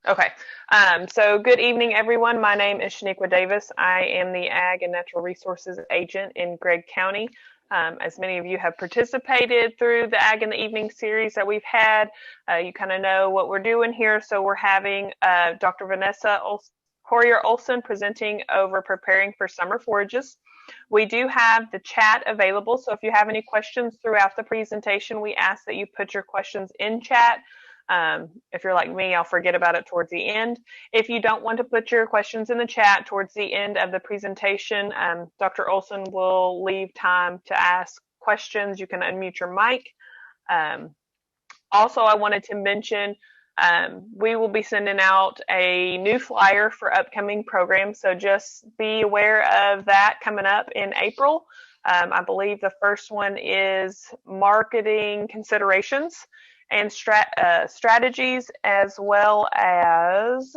Okay. So good evening, everyone. My name is Shaniqua Davis. I am the Ag and Natural Resources Agent in Gregg County. As many of you have participated through the Ag in the Evening series that we've had, you kind of know what we're doing here. So we're having Dr. Vanessa Hoyer Olson presenting over preparing for summer forages. We do have the chat available. So if you have any questions throughout the presentation, we ask that you put your questions in chat. If you're like me, I'll forget about it towards the end. If you don't want to put your questions in the chat towards the end of the presentation, Dr. Olson will leave time to ask questions. You can unmute your mic. Also, I wanted to mention we will be sending out a new flyer for upcoming programs, so just be aware of that coming up in April. I believe the first one is marketing considerations and strategies, as well as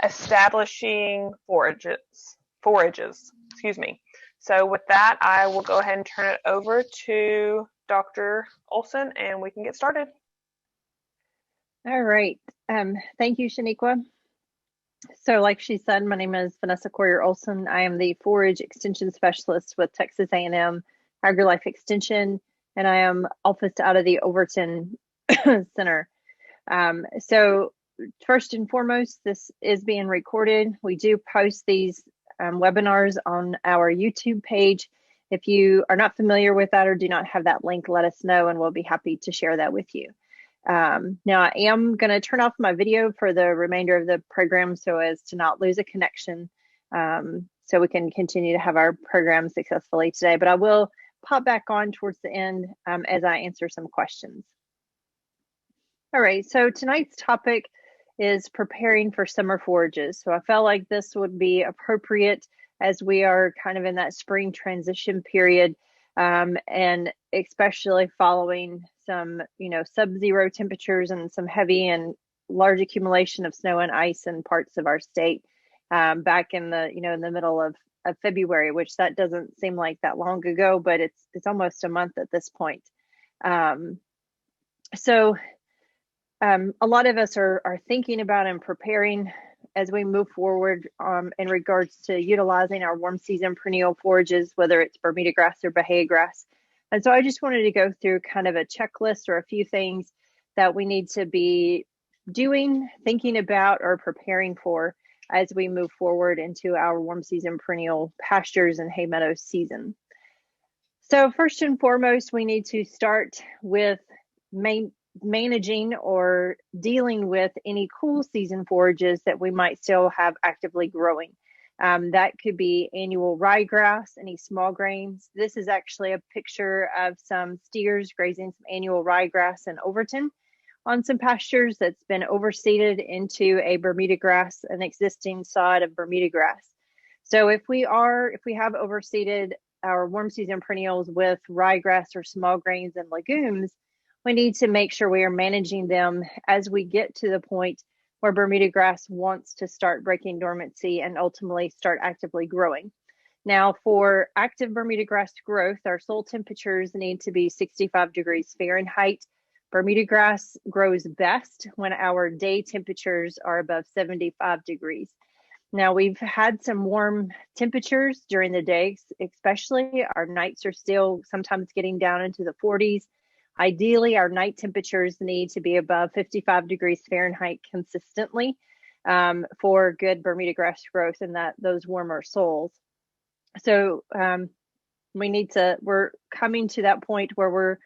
establishing forages. Excuse me. So with that, I will go ahead and turn it over to Dr. Olson, and we can get started. All right. Thank you, Shaniqua. So like she said, my name is Vanessa Hoyer Olson. I am the Forage Extension Specialist with Texas A&M AGRILIFE Extension, and I am officed out of the Overton Center. So first and foremost, this is being recorded. We do post these webinars on our YouTube page. If you are not familiar with that or do not have that link, let us know and we'll be happy to share that with you. Now I am going to turn off my video for the remainder of the program so as to not lose a connection, so we can continue to have our program successfully today, but I will pop back on towards the end as I answer some questions. All right, so tonight's topic is preparing for summer forages. So I felt like this would be appropriate as we are kind of in that spring transition period, and especially following some, sub-zero temperatures and some heavy and large accumulation of snow and ice in parts of our state back in the, in the middle of February, which that doesn't seem like that long ago, but it's almost a month at this point. A lot of us are thinking about and preparing as we move forward in regards to utilizing our warm season perennial forages, whether it's Bermuda grass or Bahia grass. And so I just wanted to go through kind of a checklist or a few things that we need to be doing, thinking about, or preparing for as we move forward into our warm season perennial pastures and hay meadow season. So first and foremost, we need to start with managing or dealing with any cool season forages that we might still have actively growing. That could be annual ryegrass, any small grains. This is actually a picture of some steers grazing some annual ryegrass in Overton on some pastures that's been overseeded into a Bermuda grass, an existing sod of Bermuda grass. So if we have overseeded our warm season perennials with ryegrass or small grains and legumes, we need to make sure we are managing them as we get to the point where Bermuda grass wants to start breaking dormancy and ultimately start actively growing. Now, for active Bermuda grass growth, our soil temperatures need to be 65 degrees Fahrenheit. Bermuda grass grows best when our day temperatures are above 75 degrees. Now, we've had some warm temperatures during the day, especially our nights are still sometimes getting down into the 40s. Ideally, our night temperatures need to be above 55 degrees Fahrenheit consistently for good Bermuda grass growth in those warmer soils. So we're coming to that point where we're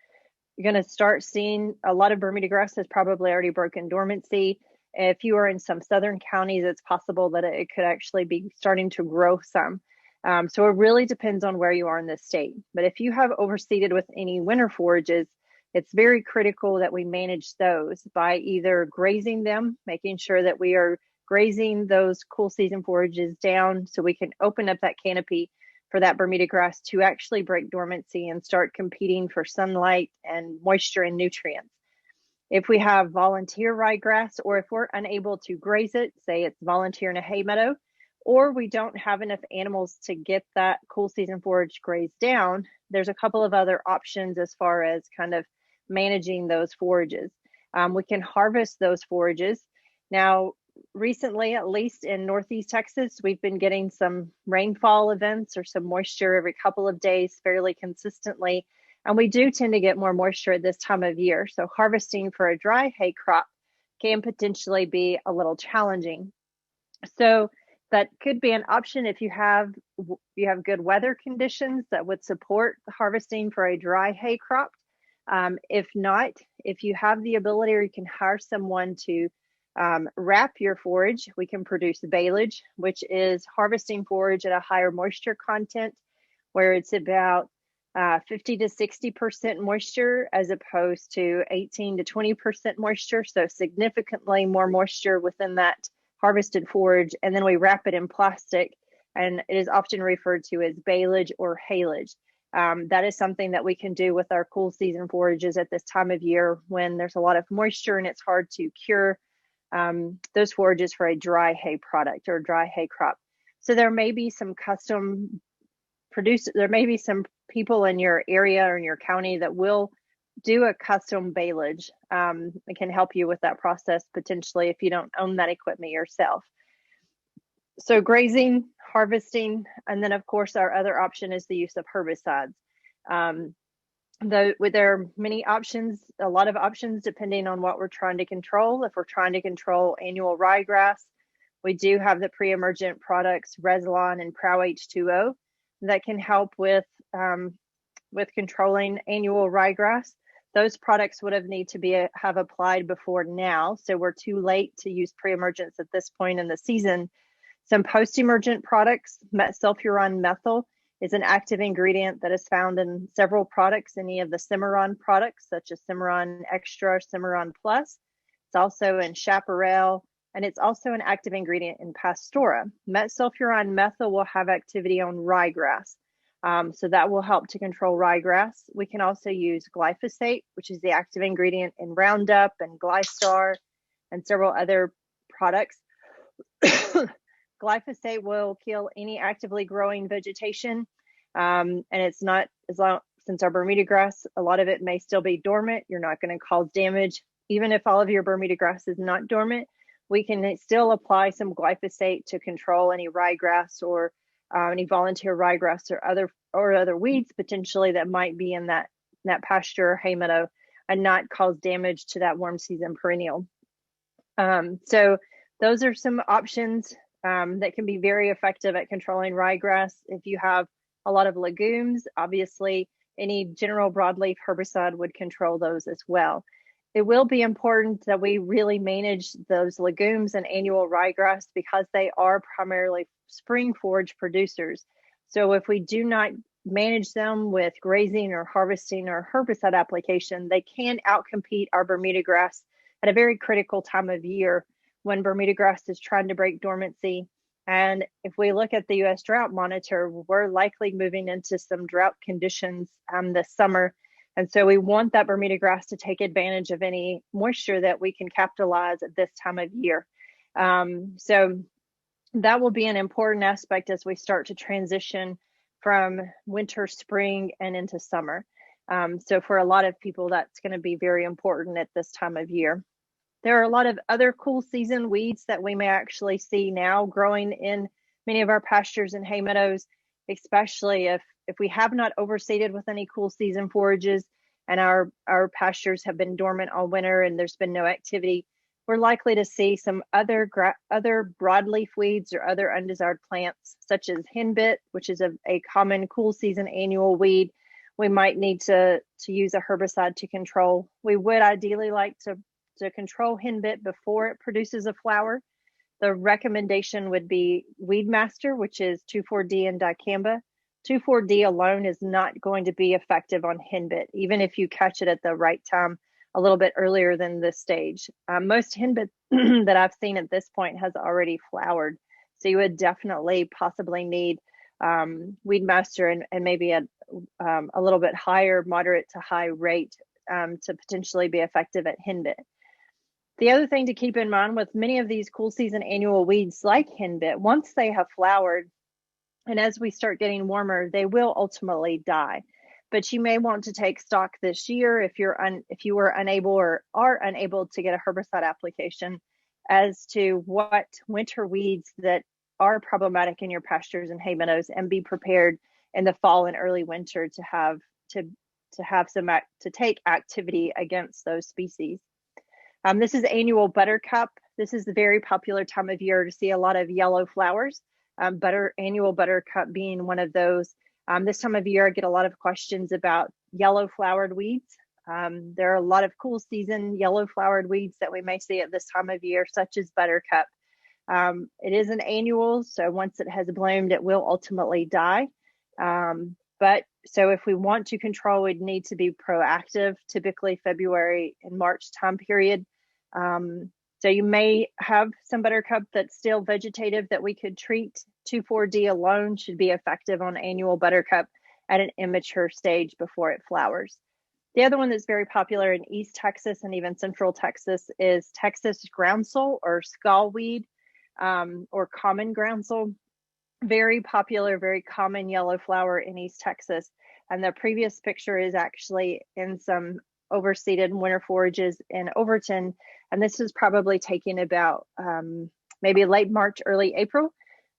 going to start seeing a lot of Bermuda grass has probably already broken dormancy. If you are in some southern counties, it's possible that it could actually be starting to grow some. So it really depends on where you are in the state. But if you have overseeded with any winter forages, it's very critical that we manage those by either grazing them, making sure that we are grazing those cool season forages down so we can open up that canopy for that Bermuda grass to actually break dormancy and start competing for sunlight and moisture and nutrients. If we have volunteer ryegrass, or if we're unable to graze it, say it's volunteer in a hay meadow, or we don't have enough animals to get that cool season forage grazed down, there's a couple of other options as far as kind of managing those forages. We can harvest those forages. Now, recently, at least in Northeast Texas, we've been getting some rainfall events or some moisture every couple of days fairly consistently. And we do tend to get more moisture at this time of year. So harvesting for a dry hay crop can potentially be a little challenging. So that could be an option if you have good weather conditions that would support harvesting for a dry hay crop. If not, if you have the ability or you can hire someone to wrap your forage, we can produce baleage, which is harvesting forage at a higher moisture content, where it's about 50 to 60% moisture as opposed to 18 to 20% moisture. So significantly more moisture within that harvested forage. And then we wrap it in plastic, and it is often referred to as baleage or haylage. That is something that we can do with our cool season forages at this time of year when there's a lot of moisture and it's hard to cure those forages for a dry hay product or dry hay crop. So there may be some there may be some people in your area or in your county that will do a custom baleage. It can help you with that process potentially if you don't own that equipment yourself. So grazing, harvesting, and then of course our other option is the use of herbicides. There are many options, a lot of options depending on what we're trying to control. If we're trying to control annual ryegrass, we do have the pre-emergent products Resilon and Prow H2O that can help with controlling annual ryegrass. Those products would have applied before now, so we're too late to use pre-emergents at this point in the season. Some post-emergent products, metsulfuron methyl, is an active ingredient that is found in several products, any of the Cimarron products, such as Cimarron Extra, Cimarron Plus. It's also in chaparral, and it's also an active ingredient in Pastora. Metsulfuron methyl will have activity on ryegrass, so that will help to control ryegrass. We can also use glyphosate, which is the active ingredient in Roundup and Glystar and several other products. Glyphosate will kill any actively growing vegetation, and it's not since our Bermuda grass, a lot of it may still be dormant. You're not going to cause damage. Even if all of your Bermuda grass is not dormant, we can still apply some glyphosate to control any ryegrass or any volunteer ryegrass or other weeds potentially that might be in that pasture or hay meadow and not cause damage to that warm season perennial. So those are some options that can be very effective at controlling ryegrass. If you have a lot of legumes, obviously any general broadleaf herbicide would control those as well. It will be important that we really manage those legumes and annual ryegrass because they are primarily spring forage producers. So if we do not manage them with grazing or harvesting or herbicide application, they can outcompete our Bermuda grass at a very critical time of year when Bermuda grass is trying to break dormancy. And if we look at the U.S. Drought Monitor, we're likely moving into some drought conditions this summer. And so we want that Bermuda grass to take advantage of any moisture that we can capitalize at this time of year. So that will be an important aspect as we start to transition from winter, spring, and into summer. So for a lot of people, that's going to be very important at this time of year. There are a lot of other cool season weeds that we may actually see now growing in many of our pastures and hay meadows, especially if we have not overseeded with any cool season forages and our pastures have been dormant all winter and there's been no activity. We're likely to see some other broadleaf weeds or other undesired plants, such as henbit, which is a common cool season annual weed. We might need to use a herbicide to control. We would ideally like to control henbit before it produces a flower. The recommendation would be Weedmaster, which is 2,4-D and dicamba. 2,4-D alone is not going to be effective on henbit, even if you catch it at the right time a little bit earlier than this stage. Most henbit that I've seen at this point has already flowered. So you would definitely possibly need Weedmaster and maybe a little bit higher, moderate to high rate to potentially be effective at henbit. The other thing to keep in mind with many of these cool season annual weeds like henbit, once they have flowered, and as we start getting warmer, they will ultimately die. But you may want to take stock this year if you were unable or are unable to get a herbicide application as to what winter weeds that are problematic in your pastures and hay meadows, and be prepared in the fall and early winter to have to take activity against those species. This is annual buttercup. This is the very popular time of year to see a lot of yellow flowers. Annual buttercup being one of those. This time of year, I get a lot of questions about yellow flowered weeds. There are a lot of cool season yellow flowered weeds that we may see at this time of year, such as buttercup. It is an annual, so once it has bloomed, it will ultimately die. But so if we want to control, we'd need to be proactive, typically February and March time period. So you may have some buttercup that's still vegetative that we could treat. 2,4-D alone should be effective on annual buttercup at an immature stage before it flowers. The other one that's very popular in East Texas and even Central Texas is Texas groundsel or scaldweed, or common groundsel. Very popular, very common yellow flower in East Texas. And the previous picture is actually in some overseeded winter forages in Overton. And this is probably taken about maybe late March, early April,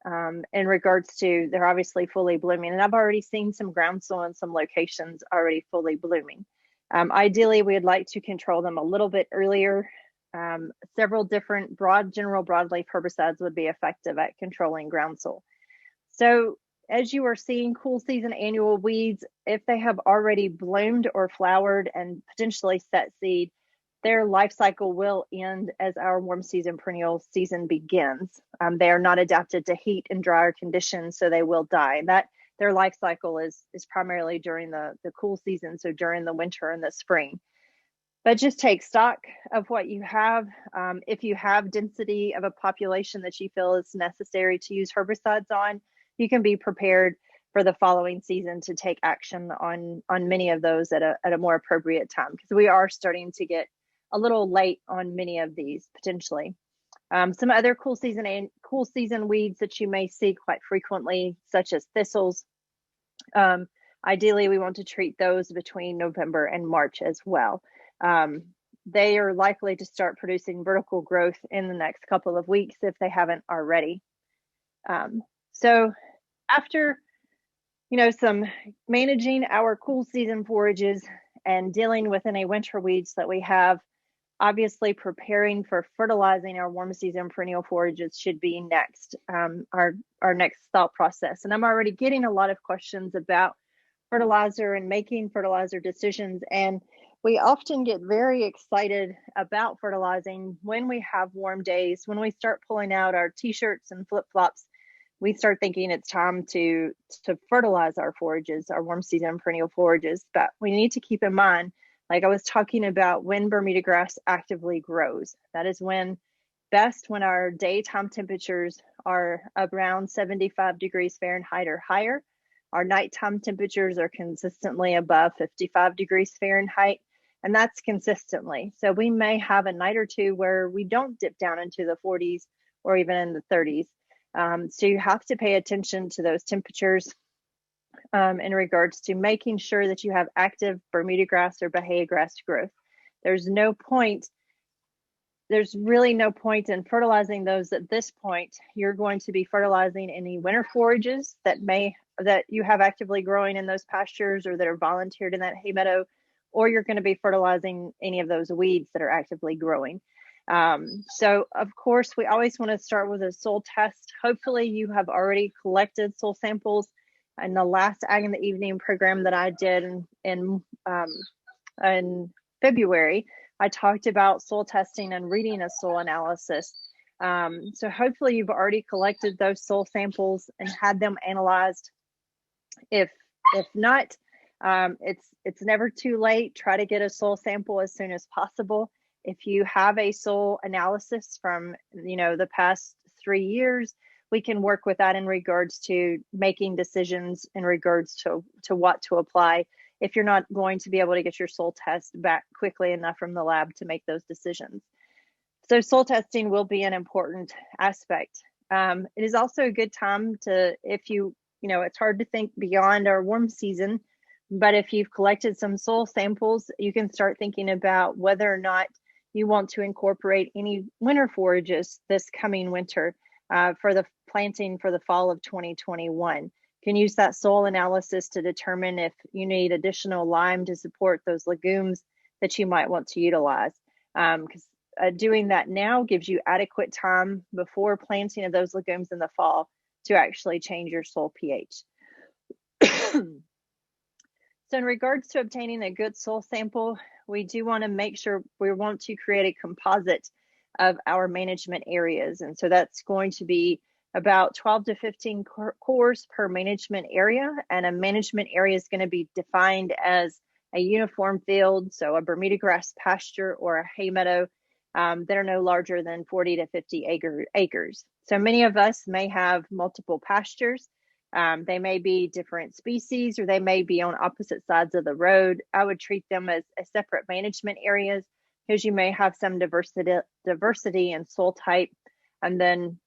in regards to they're obviously fully blooming. And I've already seen some groundsel in some locations already fully blooming. Ideally, we'd like to control them a little bit earlier. Several different general broadleaf herbicides would be effective at controlling groundsel. So as you are seeing cool season annual weeds, if they have already bloomed or flowered and potentially set seed, their life cycle will end as our warm season perennial season begins. They are not adapted to heat and drier conditions, so they will die. Their life cycle is primarily during the cool season, so during the winter and the spring. But just take stock of what you have. If you have density of a population that you feel is necessary to use herbicides on, you can be prepared for the following season to take action on many of those at a more appropriate time, because we are starting to get a little late on many of these potentially. Some other cool season weeds that you may see quite frequently, such as thistles. Ideally, we want to treat those between November and March as well. They are likely to start producing vertical growth in the next couple of weeks if they haven't already. So after, some managing our cool season forages and dealing with any winter weeds that we have, obviously preparing for fertilizing our warm season perennial forages should be next, our next thought process. And I'm already getting a lot of questions about fertilizer and making fertilizer decisions. And we often get very excited about fertilizing when we have warm days. When we start pulling out our t-shirts and flip-flops, we start thinking it's time to fertilize our forages, our warm season perennial forages. But we need to keep in mind, like I was talking about, when Bermuda grass actively grows. That is when our daytime temperatures are around 75 degrees Fahrenheit or higher. Our nighttime temperatures are consistently above 55 degrees Fahrenheit, and that's consistently. So we may have a night or two where we don't dip down into the 40s or even in the 30s. So you have to pay attention to those temperatures in regards to making sure that you have active Bermuda grass or Bahia grass growth. There's really no point in fertilizing those at this point. You're going to be fertilizing any winter forages that you have actively growing in those pastures or that are volunteered in that hay meadow, or you're going to be fertilizing any of those weeds that are actively growing. So of course, we always want to start with a soil test. Hopefully you have already collected soil samples. In the last Ag in the Evening program that I did in February, I talked about soil testing and reading a soil analysis. So hopefully you've already collected those soil samples and had them analyzed. If not, it's never too late. Try to get a soil sample as soon as possible. If you have a soil analysis from the past 3 years, we can work with that in regards to making decisions in regards to what to apply if you're not going to be able to get your soil test back quickly enough from the lab to make those decisions. So soil testing will be an important aspect. It is also a good time to, if it's hard to think beyond our warm season, but if you've collected some soil samples, you can start thinking about whether or not you want to incorporate any winter forages this coming winter for the planting for the fall of 2021. You can use that soil analysis to determine if you need additional lime to support those legumes that you might want to utilize. Because doing that now gives you adequate time before planting of those legumes in the fall to actually change your soil pH. So in regards to obtaining a good soil sample, we do want to make sure we want to create a composite of our management areas. And so that's going to be about 12 to 15 cores per management area. And a management area is going to be defined as a uniform field, so a Bermuda grass pasture or a hay meadow that are no larger than 40 to 50 acres. So many of us may have multiple pastures. They may be different species, or they may be on opposite sides of the road. I would treat them as separate management areas because you may have some diversity in soil type. And then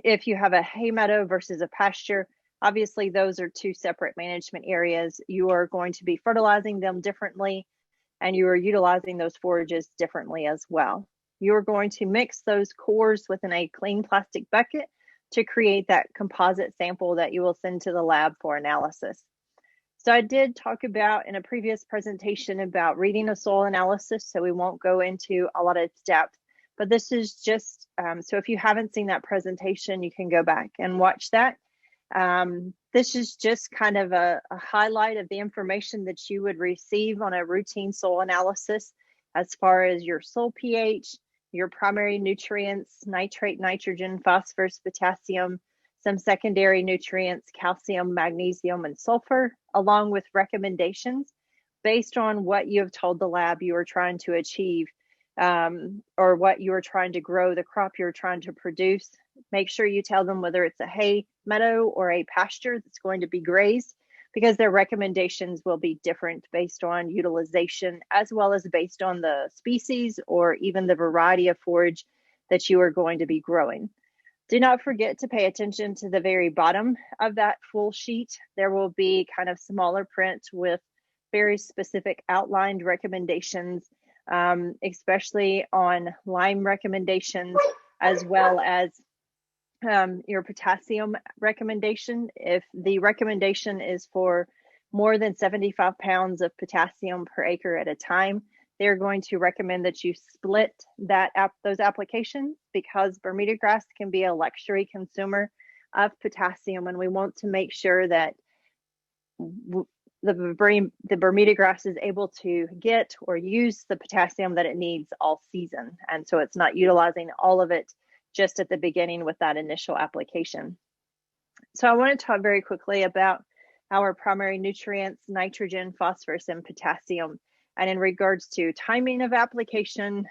if you have a hay meadow versus a pasture, obviously those are two separate management areas. You are going to be fertilizing them differently, and you are utilizing those forages differently as well. You're going to mix those cores within a clean plastic bucket to create that composite sample that you will send to the lab for analysis. So I did talk about in a previous presentation about reading a soil analysis, so we won't go into a lot of depth, but this is just, so if you haven't seen that presentation, you can go back and watch that. This is just kind of a highlight of the information that you would receive on a routine soil analysis as far as your soil pH, your primary nutrients, nitrate, nitrogen, phosphorus, potassium, some secondary nutrients, calcium, magnesium, and sulfur, along with recommendations based on what you have told the lab you are trying to achieve, or what you are trying to grow, the crop you're trying to produce. Make sure you tell them whether it's a hay meadow or a pasture that's going to be grazed, because their recommendations will be different based on utilization, as well as based on the species or even the variety of forage that you are going to be growing. Do not forget to pay attention to the very bottom of that full sheet. There will be kind of smaller print with very specific outlined recommendations, especially on lime recommendations, as well as your potassium recommendation. If the recommendation is for more than 75 pounds of potassium per acre at a time, they're going to recommend that you split those applications, because Bermuda grass can be a luxury consumer of potassium, and we want to make sure that the Bermuda grass is able to get or use the potassium that it needs all season. And so it's not utilizing all of it just at the beginning with that initial application. So I want to talk very quickly about our primary nutrients, nitrogen, phosphorus, and potassium. And in regards to timing of application,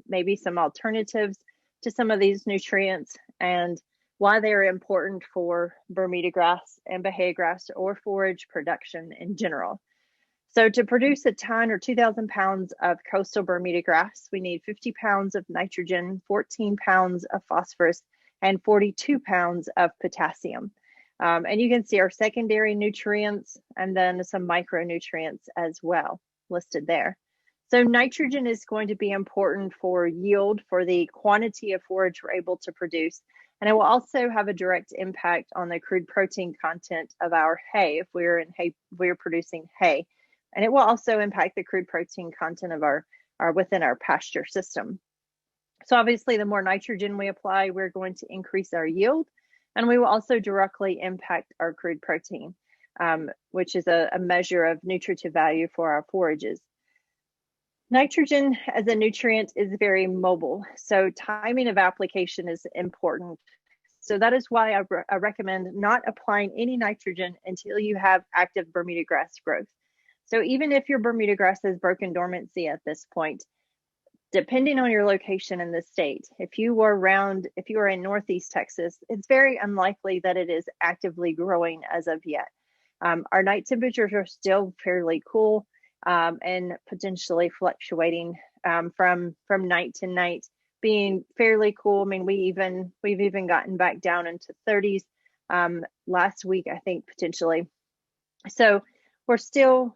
maybe some alternatives to some of these nutrients and why they're important for Bermuda grass and Bahia grass or forage production in general. So to produce a ton or 2,000 pounds of coastal Bermuda grass, we need 50 pounds of nitrogen, 14 pounds of phosphorus, and 42 pounds of potassium. And you can see our secondary nutrients and then some micronutrients as well listed there. So nitrogen is going to be important for yield, for the quantity of forage we're able to produce. And it will also have a direct impact on the crude protein content of our hay if we're producing hay. And it will also impact the crude protein content of our within our pasture system. So obviously, the more nitrogen we apply, we're going to increase our yield, and we will also directly impact our crude protein, which is a measure of nutritive value for our forages. Nitrogen as a nutrient is very mobile, so timing of application is important. So that is why I recommend not applying any nitrogen until you have active Bermuda grass growth. So even if your Bermuda grass has broken dormancy at this point, depending on your location in the state, if you are in Northeast Texas, it's very unlikely that it is actively growing as of yet. Our night temperatures are still fairly cool and potentially fluctuating from night to night, being fairly cool. I mean, we've even gotten back down into 30s last week, I think, potentially. So we're still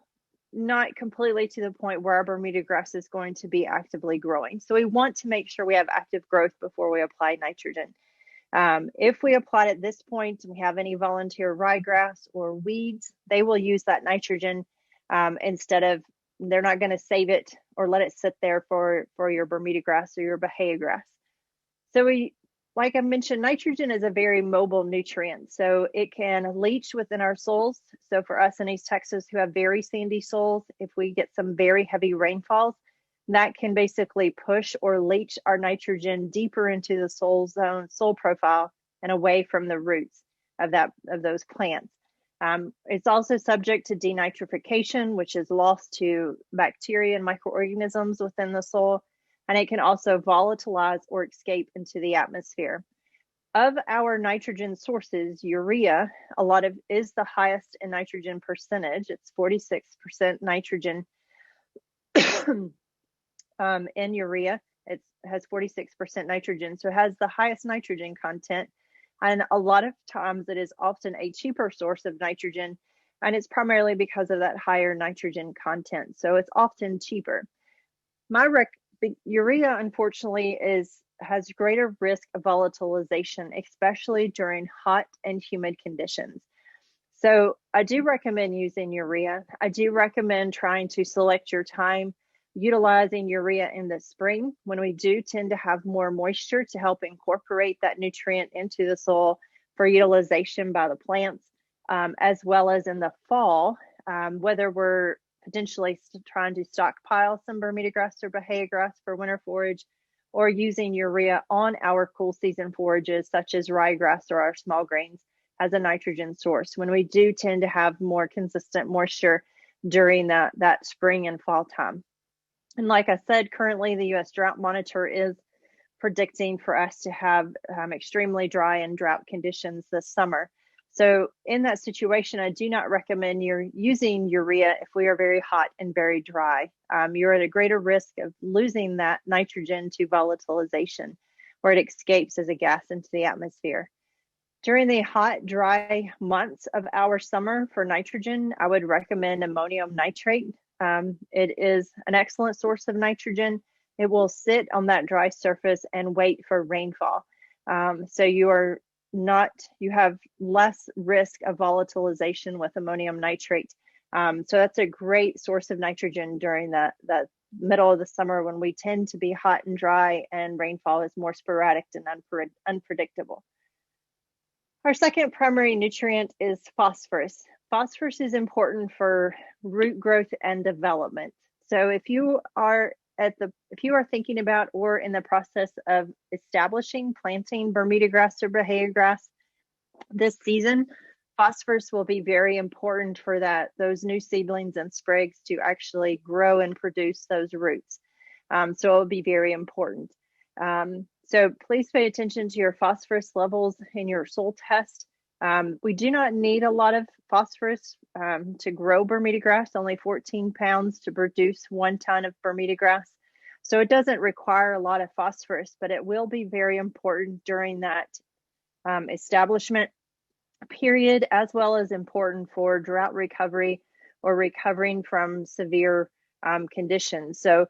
not completely to the point where our Bermuda grass is going to be actively growing. So we want to make sure we have active growth before we apply nitrogen. If we apply it at this point and we have any volunteer ryegrass or weeds, they will use that nitrogen instead of, they're not going to save it or let it sit there for your Bermuda grass or your Bahia grass. So like I mentioned, nitrogen is a very mobile nutrient, so it can leach within our soils. So for us in East Texas who have very sandy soils, if we get some very heavy rainfalls, that can basically push or leach our nitrogen deeper into the soil profile and away from the roots of those plants. It's also subject to denitrification, which is lost to bacteria and microorganisms within the soil, and it can also volatilize or escape into the atmosphere. Of our nitrogen sources, urea, is the highest in nitrogen percentage. It's 46% nitrogen in urea. It has 46% nitrogen, so it has the highest nitrogen content. And a lot of times it is often a cheaper source of nitrogen, and it's primarily because of that higher nitrogen content. So it's often cheaper. Urea, unfortunately, has greater risk of volatilization, especially during hot and humid conditions. So I do recommend using urea. I do recommend trying to select your time utilizing urea in the spring when we do tend to have more moisture to help incorporate that nutrient into the soil for utilization by the plants, as well as in the fall, whether we're potentially trying to stockpile some Bermuda grass or Bahia grass for winter forage, or using urea on our cool season forages such as ryegrass or our small grains as a nitrogen source when we do tend to have more consistent moisture during that spring and fall time. And like I said, currently the U.S. Drought Monitor is predicting for us to have extremely dry and drought conditions this summer. So in that situation, I do not recommend you're using urea if we are very hot and very dry. You're at a greater risk of losing that nitrogen to volatilization, where it escapes as a gas into the atmosphere. During the hot, dry months of our summer for nitrogen, I would recommend ammonium nitrate. It is an excellent source of nitrogen. It will sit on that dry surface and wait for rainfall. So you have less risk of volatilization with ammonium nitrate. So that's a great source of nitrogen during that middle of the summer when we tend to be hot and dry and rainfall is more sporadic and unpredictable. Our second primary nutrient is phosphorus. Phosphorus is important for root growth and development. So if you are thinking about or in the process of planting Bermuda grass or Bahia grass this season, phosphorus will be very important for those new seedlings and sprigs to actually grow and produce those roots. So it will be very important. So please pay attention to your phosphorus levels in your soil test. We do not need a lot of phosphorus to grow Bermuda grass, only 14 pounds to produce 1 ton of Bermuda grass. So it doesn't require a lot of phosphorus, but it will be very important during that establishment period, as well as important for drought recovery or recovering from severe conditions. So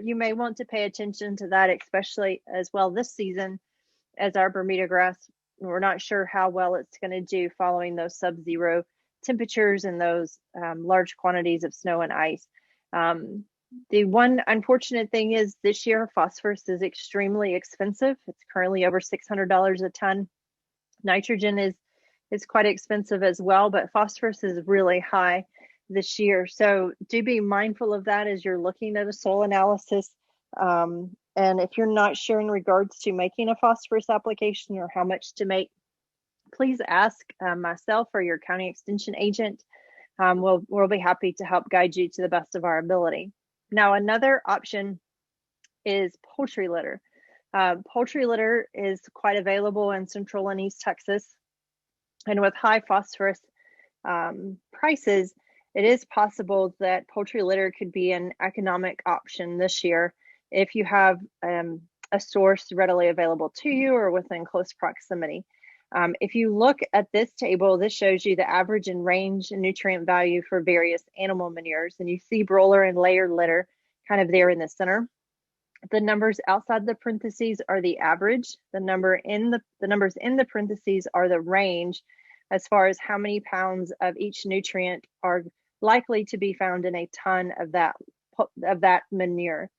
you may want to pay attention to that, especially as well this season, as our Bermuda grass, we're not sure how well it's going to do following those sub-zero temperatures and those large quantities of snow and ice. The one unfortunate thing is this year phosphorus is extremely expensive. It's currently over $600 a ton. Nitrogen is quite expensive as well, but phosphorus is really high this year. So do be mindful of that as you're looking at a soil analysis. And if you're not sure in regards to making a phosphorus application or how much to make, please ask myself or your county extension agent. We'll be happy to help guide you to the best of our ability. Now, another option is poultry litter. Poultry litter is quite available in Central and East Texas. And with high phosphorus prices, it is possible that poultry litter could be an economic option this year if you have a source readily available to you or within close proximity. If you look at this table, this shows you the average and range and nutrient value for various animal manures, and you see broiler and layer litter kind of there in the center. The numbers outside the parentheses are the average. The numbers in the parentheses are the range as far as how many pounds of each nutrient are likely to be found in a ton of that manure.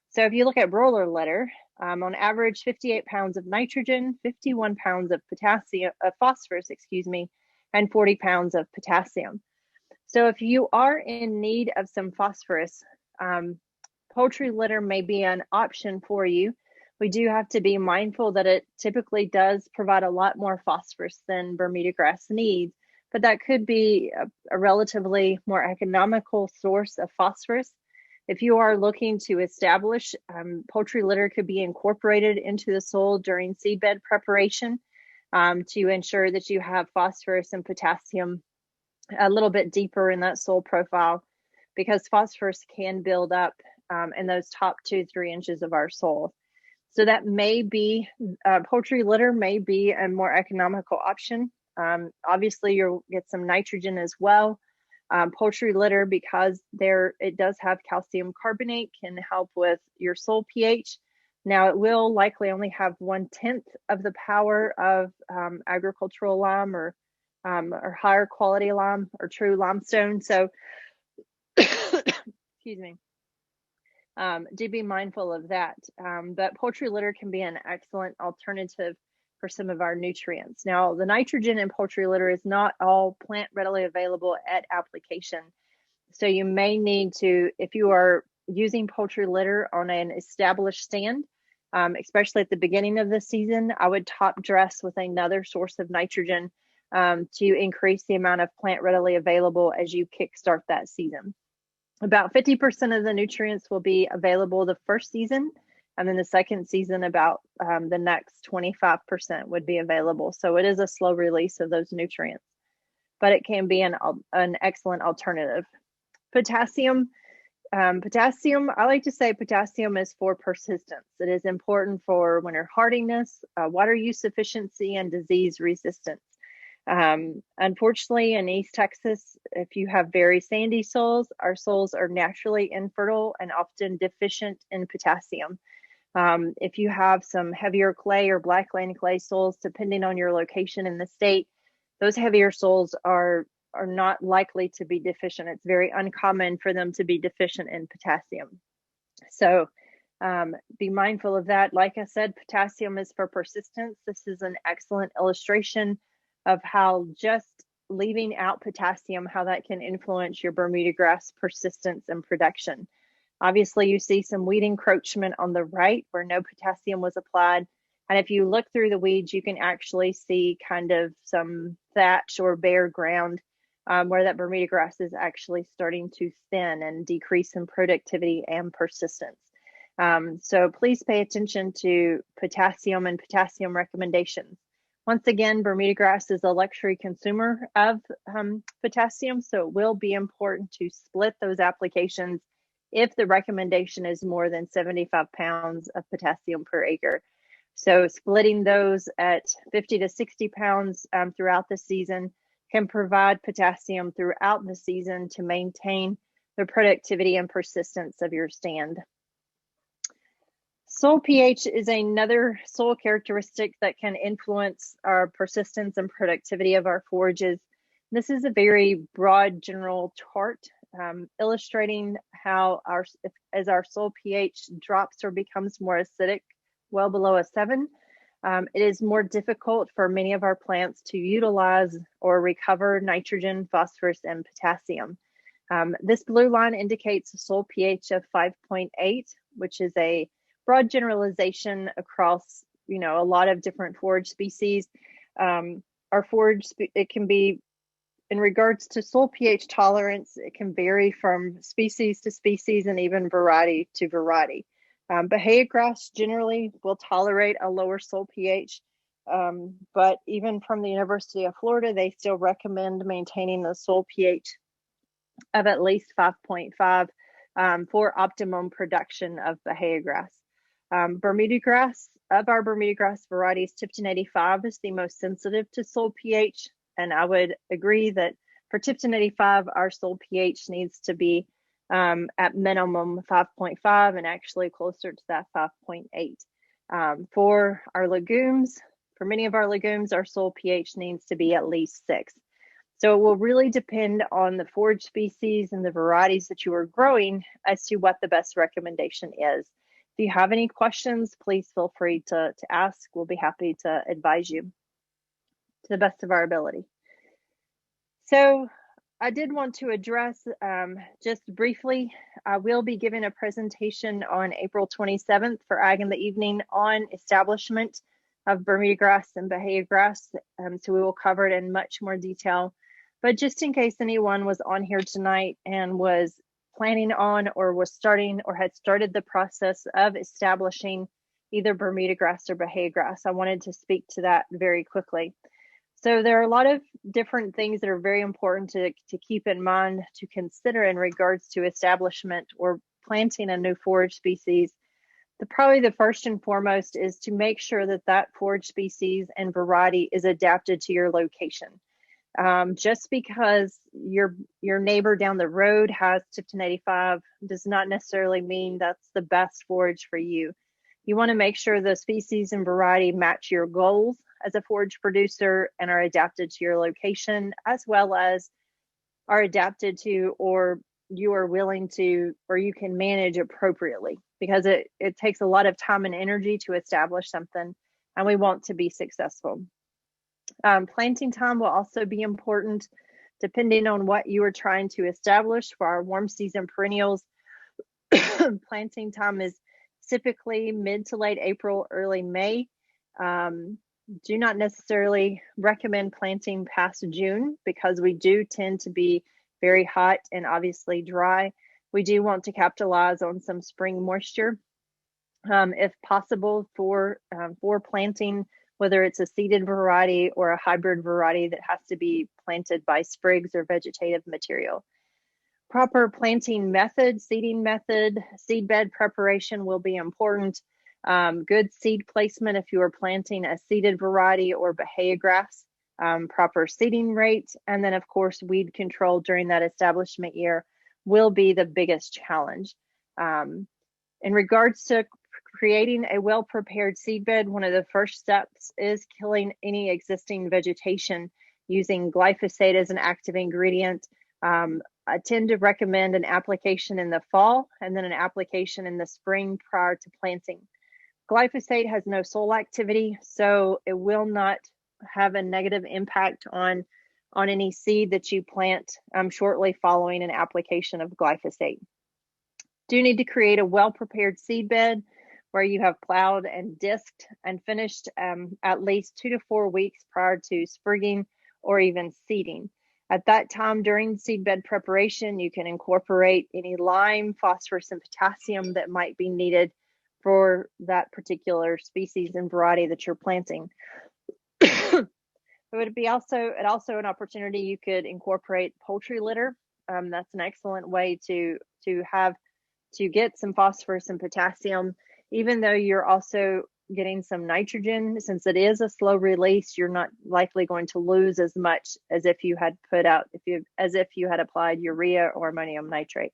So if you look at broiler litter, on average 58 pounds of nitrogen, 51 pounds of phosphorus, and 40 pounds of potassium. So if you are in need of some phosphorus, poultry litter may be an option for you. We do have to be mindful that it typically does provide a lot more phosphorus than Bermuda grass needs, but that could be a relatively more economical source of phosphorus. If you are looking to establish, poultry litter could be incorporated into the soil during seedbed preparation to ensure that you have phosphorus and potassium a little bit deeper in that soil profile, because phosphorus can build up in those top 2-3 inches of our soil. So that may be, poultry litter may be a more economical option. Obviously, you'll get some nitrogen as well. Poultry litter, because it does have calcium carbonate, can help with your soil pH. Now, it will likely only have 1/10 of the power of agricultural lime or higher quality lime or true limestone. So, excuse me. Do be mindful of that. But poultry litter can be an excellent alternative for some of our nutrients. Now, the nitrogen in poultry litter is not all plant readily available at application. So you may need to, if you are using poultry litter on an established stand, especially at the beginning of the season, I would top dress with another source of nitrogen to increase the amount of plant readily available as you kickstart that season. About 50% of the nutrients will be available the first season, and then the second season, about the next 25% would be available. So it is a slow release of those nutrients, but it can be an excellent alternative. Potassium. Potassium, I like to say potassium is for persistence. It is important for winter hardiness, water use efficiency, and disease resistance. Unfortunately, in East Texas, if you have very sandy soils, our soils are naturally infertile and often deficient in potassium. If you have some heavier clay or blackland clay soils, depending on your location in the state, those heavier soils are not likely to be deficient. It's very uncommon for them to be deficient in potassium. So be mindful of that. Like I said, potassium is for persistence. This is an excellent illustration of how just leaving out potassium, how that can influence your Bermuda grass persistence and production. Obviously, you see some weed encroachment on the right where no potassium was applied. And if you look through the weeds, you can actually see kind of some thatch or bare ground where that Bermuda grass is actually starting to thin and decrease in productivity and persistence. So please pay attention to potassium and potassium recommendations. Once again, Bermuda grass is a luxury consumer of potassium, so it will be important to split those applications if the recommendation is more than 75 pounds of potassium per acre. So splitting those at 50 to 60 pounds throughout the season can provide potassium throughout the season to maintain the productivity and persistence of your stand. Soil pH is another soil characteristic that can influence our persistence and productivity of our forages. This is a very broad general chart illustrating how as our soil pH drops or becomes more acidic, well below a 7, it is more difficult for many of our plants to utilize or recover nitrogen, phosphorus, and potassium. This blue line indicates a soil pH of 5.8, which is a broad generalization across, a lot of different forage species. Our forage, it can be, in regards to soil pH tolerance, it can vary from species to species and even variety to variety. Bahia grass generally will tolerate a lower soil pH, but even from the University of Florida, they still recommend maintaining the soil pH of at least 5.5 for optimum production of Bahia grass. Bermuda grass, of our Bermuda grass varieties, Tipton 85 is the most sensitive to soil pH. And I would agree that for Tipton 85, our soil pH needs to be at minimum 5.5 and actually closer to that 5.8. For our legumes, for many of our legumes, our soil pH needs to be at least 6. So it will really depend on the forage species and the varieties that you are growing as to what the best recommendation is. If you have any questions, please feel free to ask. We'll be happy to advise you to the best of our ability. So I did want to address just briefly, I will be giving a presentation on April 27th for Ag in the Evening on establishment of Bermuda grass and Bahia grass. So we will cover it in much more detail. But just in case anyone was on here tonight and was planning on or was starting or had started the process of establishing either Bermuda grass or Bahia grass, I wanted to speak to that very quickly. So there are a lot of different things that are very important to keep in mind, to consider in regards to establishment or planting a new forage species. Probably the first and foremost is to make sure that that forage species and variety is adapted to your location. Just because your neighbor down the road has Tipton 85 does not necessarily mean that's the best forage for you. You want to make sure the species and variety match your goals as a forage producer and are adapted to your location, as well as are adapted to, or you are willing to, or you can manage appropriately, because it takes a lot of time and energy to establish something, and we want to be successful. Planting time will also be important, depending on what you are trying to establish. For our warm season perennials, planting time is typically mid to late April, early May. Do not necessarily recommend planting past June, because we do tend to be very hot and obviously dry. We do want to capitalize on some spring moisture, if possible, for planting, whether it's a seeded variety or a hybrid variety that has to be planted by sprigs or vegetative material. Proper planting method, seeding method, seedbed preparation will be important. Good seed placement if you are planting a seeded variety or Bahia grass, proper seeding rate, and then of course weed control during that establishment year will be the biggest challenge. In regards to creating a well-prepared seedbed, one of the first steps is killing any existing vegetation using glyphosate as an active ingredient. I tend to recommend an application in the fall and then an application in the spring prior to planting. Glyphosate has no soil activity, so it will not have a negative impact on any seed that you plant shortly following an application of glyphosate. Do need to create a well-prepared seedbed where you have plowed and disked and finished at least 2 to 4 weeks prior to sprigging or even seeding. At that time during seedbed preparation, you can incorporate any lime, phosphorus, and potassium that might be needed for that particular species and variety that you're planting. It would be also an opportunity you could incorporate poultry litter. That's an excellent way to get some phosphorus and potassium, even though you're also getting some nitrogen. Since it is a slow release, you're not likely going to lose as much as if you had applied urea or ammonium nitrate.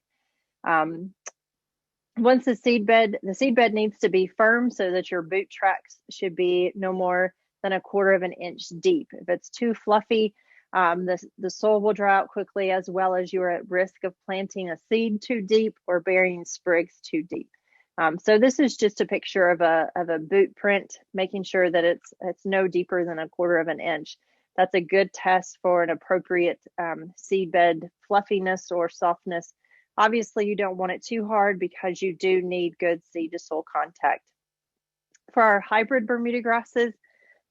Once the seedbed needs to be firm so that your boot tracks should be no more than 1/4 of an inch deep. If it's too fluffy, the soil will dry out quickly, as well as you're at risk of planting a seed too deep or burying sprigs too deep. So this is just a picture of a boot print, making sure that it's no deeper than 1/4 of an inch. That's a good test for an appropriate seedbed fluffiness or softness. Obviously, you don't want it too hard because you do need good seed to soil contact. For our hybrid Bermuda grasses,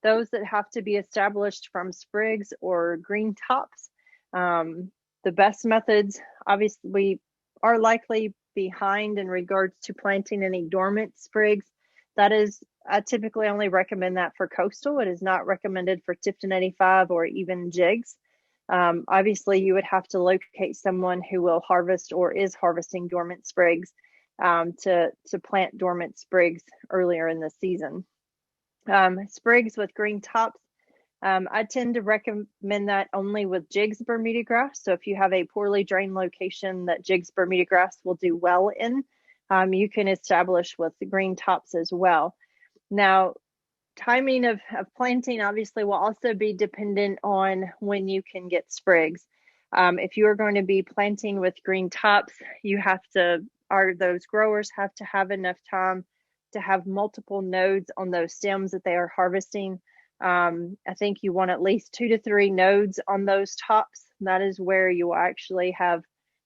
those that have to be established from sprigs or green tops, the best methods, obviously, we are likely behind in regards to planting any dormant sprigs. That is, I typically only recommend that for coastal. It is not recommended for Tipton 85 or even jigs. Obviously, you would have to locate someone who will harvest or is harvesting dormant sprigs to plant dormant sprigs earlier in the season. Sprigs with green tops, I tend to recommend that only with jigs Bermudagrass. So if you have a poorly drained location that jigs Bermudagrass will do well in, you can establish with the green tops as well. Now, timing of planting obviously will also be dependent on when you can get sprigs. If you are going to be planting with green tops, you have to, those growers have to have enough time to have multiple nodes on those stems that they are harvesting. I think you want at least 2 to 3 nodes on those tops. That is where you will actually have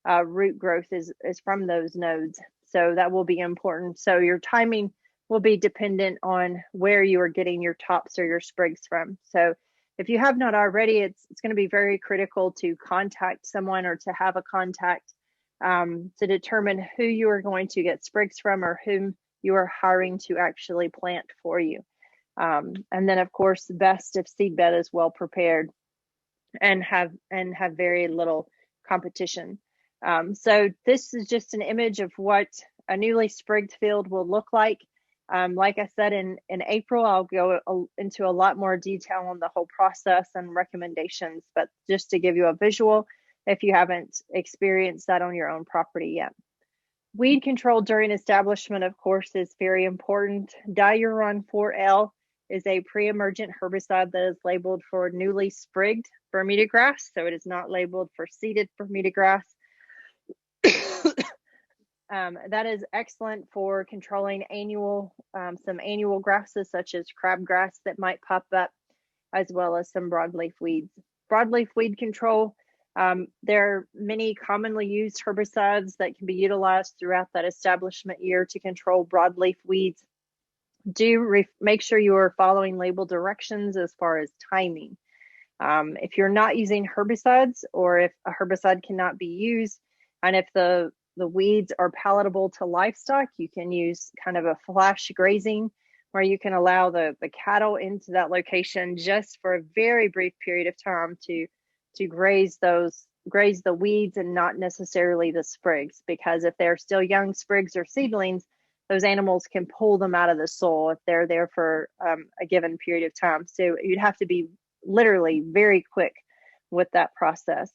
root growth is from those nodes. So that will be important. So your timing will be dependent on where you are getting your tops or your sprigs from. So if you have not already, it's going to be very critical to contact someone or to have a contact to determine who you are going to get sprigs from or whom you are hiring to actually plant for you. And then of course, best if seedbed is well prepared and have very little competition. So this is just an image of what a newly sprigged field will look like. Like I said, in April, I'll go into a lot more detail on the whole process and recommendations, but just to give you a visual, if you haven't experienced that on your own property yet. Weed control during establishment, of course, is very important. Diuron 4L is a pre-emergent herbicide that is labeled for newly sprigged Bermudagrass, so it is not labeled for seeded Bermudagrass. That is excellent for controlling some annual grasses such as crabgrass that might pop up, as well as some broadleaf weeds. Broadleaf weed control, there are many commonly used herbicides that can be utilized throughout that establishment year to control broadleaf weeds. Make sure you are following label directions as far as timing. If you're not using herbicides, or if a herbicide cannot be used, and if the weeds are palatable to livestock, you can use kind of a flash grazing where you can allow the cattle into that location just for a very brief period of time to graze the weeds and not necessarily the sprigs, because if they're still young sprigs or seedlings, those animals can pull them out of the soil if they're there for a given period of time. So you'd have to be literally very quick with that process.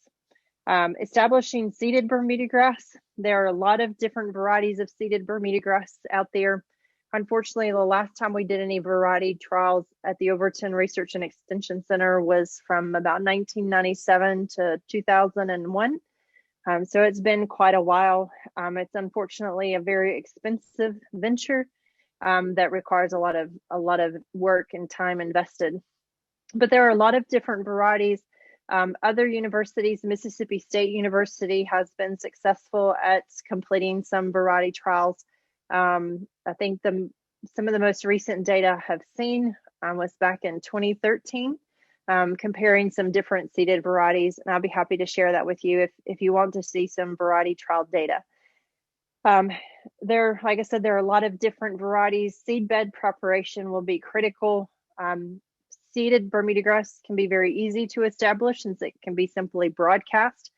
Establishing seeded Bermudagrass. There are a lot of different varieties of seeded Bermudagrass out there. Unfortunately, the last time we did any variety trials at the Overton Research and Extension Center was from about 1997 to 2001. So it's been quite a while. It's unfortunately a very expensive venture that requires a lot of work and time invested. But there are a lot of different varieties. Other universities, Mississippi State University has been successful at completing some variety trials. I think some of the most recent data I've seen was back in 2013, comparing some different seeded varieties, and I'll be happy to share that with you if you want to see some variety trial data. Like I said, there are a lot of different varieties. Seedbed preparation will be critical. Seeded Bermudagrass can be very easy to establish since it can be simply broadcast,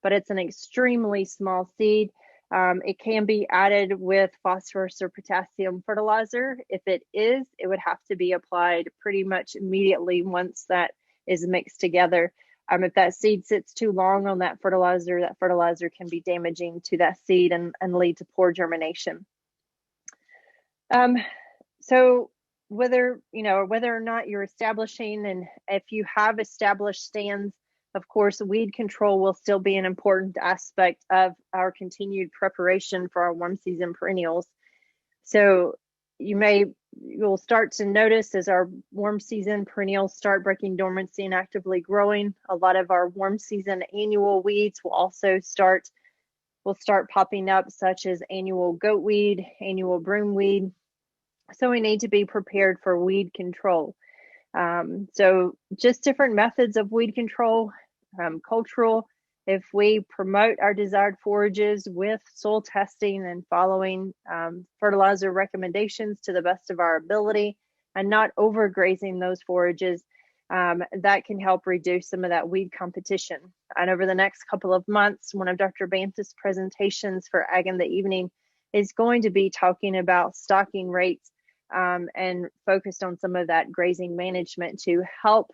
but it's an extremely small seed. It can be added with phosphorus or potassium fertilizer. If it is, it would have to be applied pretty much immediately once that is mixed together. If that seed sits too long on that fertilizer can be damaging to that seed and lead to poor germination. So whether or not you're establishing, and if you have established stands, of course, weed control will still be an important aspect of our continued preparation for our warm season perennials. So you'll start to notice as our warm season perennials start breaking dormancy and actively growing, a lot of our warm season annual weeds will also start popping up, such as annual goatweed, annual broomweed. So we need to be prepared for weed control. So just different methods of weed control. Cultural, if we promote our desired forages with soil testing and following fertilizer recommendations to the best of our ability and not overgrazing those forages, that can help reduce some of that weed competition. And over the next couple of months, one of Dr. Banth's presentations for Ag in the Evening is going to be talking about stocking rates and focused on some of that grazing management to help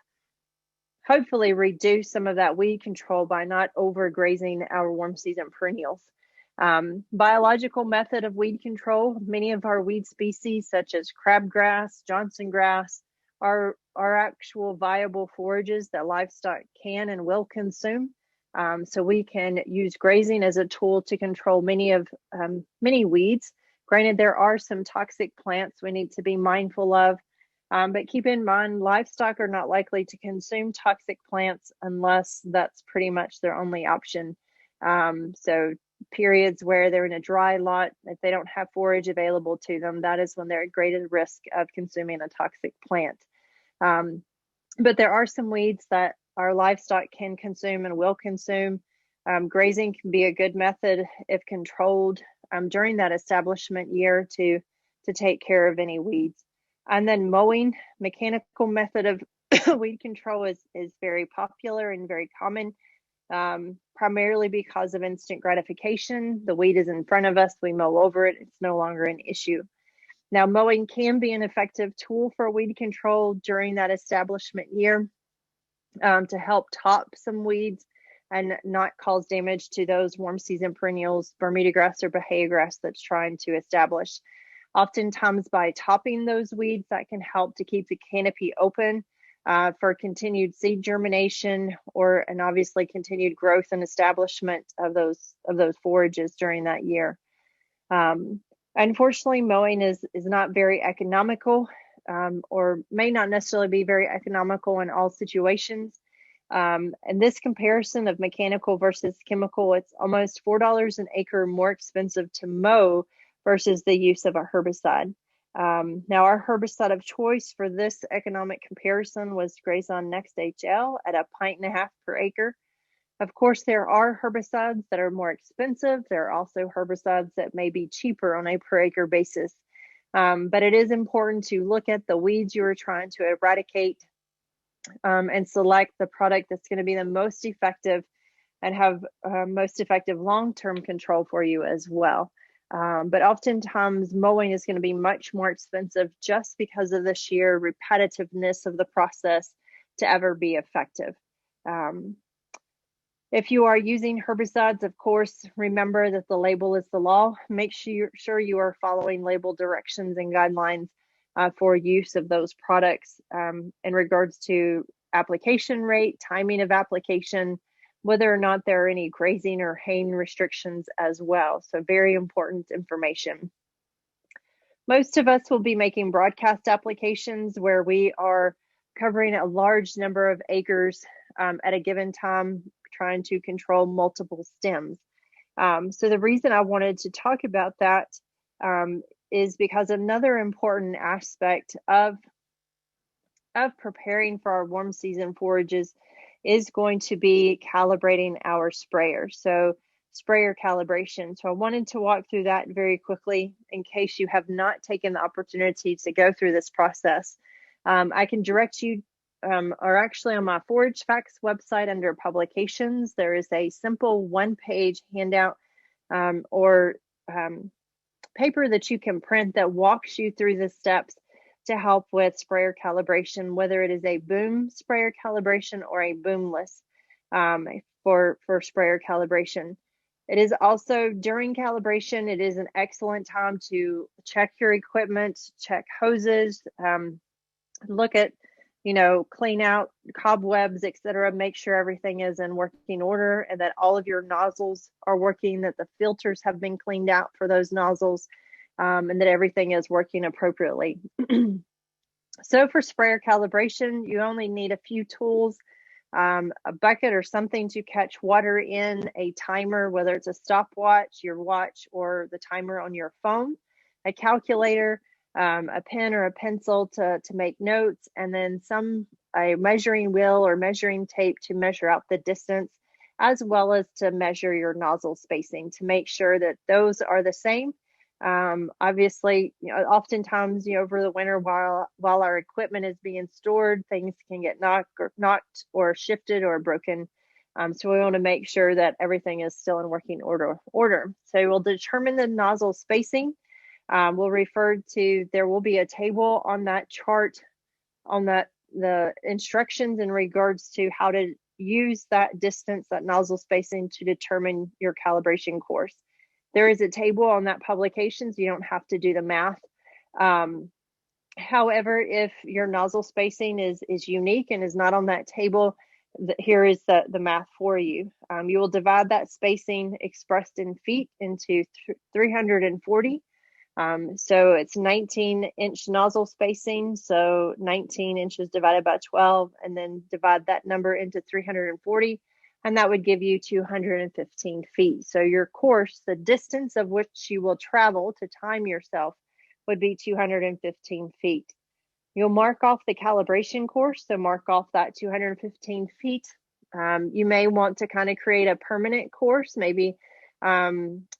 hopefully reduce some of that weed control by not overgrazing our warm season perennials. Biological method of weed control, many of our weed species such as crabgrass, Johnson grass are actual viable forages that livestock can and will consume. So we can use grazing as a tool to control many weeds. Granted, there are some toxic plants we need to be mindful of, but keep in mind, livestock are not likely to consume toxic plants unless that's pretty much their only option. So periods where they're in a dry lot, if they don't have forage available to them, that is when they're at greater risk of consuming a toxic plant. But there are some weeds that our livestock can consume and will consume. Grazing can be a good method if controlled during that establishment year to take care of any weeds. And then mowing, mechanical method of weed control is very popular and very common, primarily because of instant gratification. The weed is in front of us, we mow over it, it's no longer an issue. Now, mowing can be an effective tool for weed control during that establishment year to help top some weeds and not cause damage to those warm season perennials, Bermudagrass or Bahia grass that's trying to establish. Oftentimes by topping those weeds, that can help to keep the canopy open for continued seed germination and obviously continued growth and establishment of those forages during that year. Unfortunately, mowing is not very economical or may not necessarily be very economical in all situations. And this comparison of mechanical versus chemical, it's almost $4 an acre more expensive to mow versus the use of a herbicide. Now, our herbicide of choice for this economic comparison was Grazon Next HL at 1.5 pints per acre. Of course, there are herbicides that are more expensive. There are also herbicides that may be cheaper on a per acre basis. But it is important to look at the weeds you are trying to eradicate and select the product that's going to be the most effective and have most effective long-term control for you as well. But oftentimes mowing is going to be much more expensive just because of the sheer repetitiveness of the process to ever be effective. If you are using herbicides, of course, remember that the label is the law. Make sure you are following label directions and guidelines for use of those products in regards to application rate, timing of application, whether or not there are any grazing or haying restrictions as well. So very important information. Most of us will be making broadcast applications where we are covering a large number of acres at a given time, trying to control multiple stems. So the reason I wanted to talk about that is because another important aspect of preparing for our warm season forages is going to be calibrating our sprayer. So sprayer calibration. So I wanted to walk through that very quickly in case you have not taken the opportunity to go through this process. I can direct you, or actually on my Forage Facts website under publications, there is a simple one-page handout or paper that you can print that walks you through the steps to help with sprayer calibration, whether it is a boom sprayer calibration or a boomless for sprayer calibration. It is also during calibration, it is an excellent time to check your equipment, check hoses, look at, clean out cobwebs, etc. Make sure everything is in working order and that all of your nozzles are working, that the filters have been cleaned out for those nozzles, and that everything is working appropriately. So for sprayer calibration, you only need a few tools, a bucket or something to catch water in, a timer, whether it's a stopwatch, your watch, or the timer on your phone, a calculator, a pen or a pencil to make notes, and then a measuring wheel or measuring tape to measure out the distance, as well as to measure your nozzle spacing to make sure that those are the same. Obviously, oftentimes, over the winter while our equipment is being stored, things can get knocked or shifted or broken So we want to make sure that everything is still in working order. So we'll determine the nozzle spacing. We'll refer to, there will be a table on that chart on the instructions in regards to how to use that distance, that nozzle spacing, to determine your calibration course. There is a table on that publication, so you don't have to do the math. However, if your nozzle spacing is unique and is not on that table, here is the math for you. You will divide that spacing expressed in feet into 340. So it's 19-inch nozzle spacing, so 19 inches divided by 12, and then divide that number into 340, and that would give you 215 feet. So your course, the distance of which you will travel to time yourself, would be 215 feet. You'll mark off the calibration course, so mark off that 215 feet. You may want to kind of create a permanent course, maybe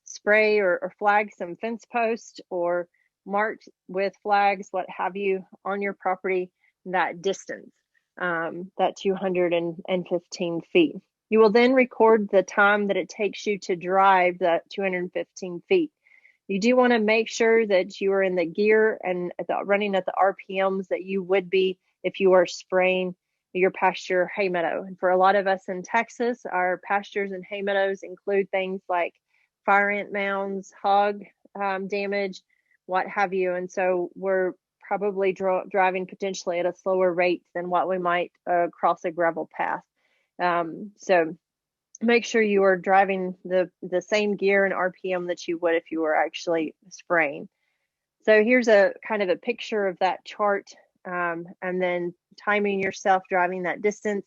spray or flag some fence posts, or mark with flags, what have you, on your property that distance, that 215 feet. You will then record the time that it takes you to drive that 215 feet. You do want to make sure that you are in the gear and running at the RPMs that you would be if you are spraying your pasture hay meadow. And for a lot of us in Texas, our pastures and hay meadows include things like fire ant mounds, hog damage, what have you. And so we're probably driving potentially at a slower rate than what we might cross a gravel path. So make sure you are driving the same gear and RPM that you would if you were actually spraying. So here's a kind of a picture of that chart, and then timing yourself driving that distance.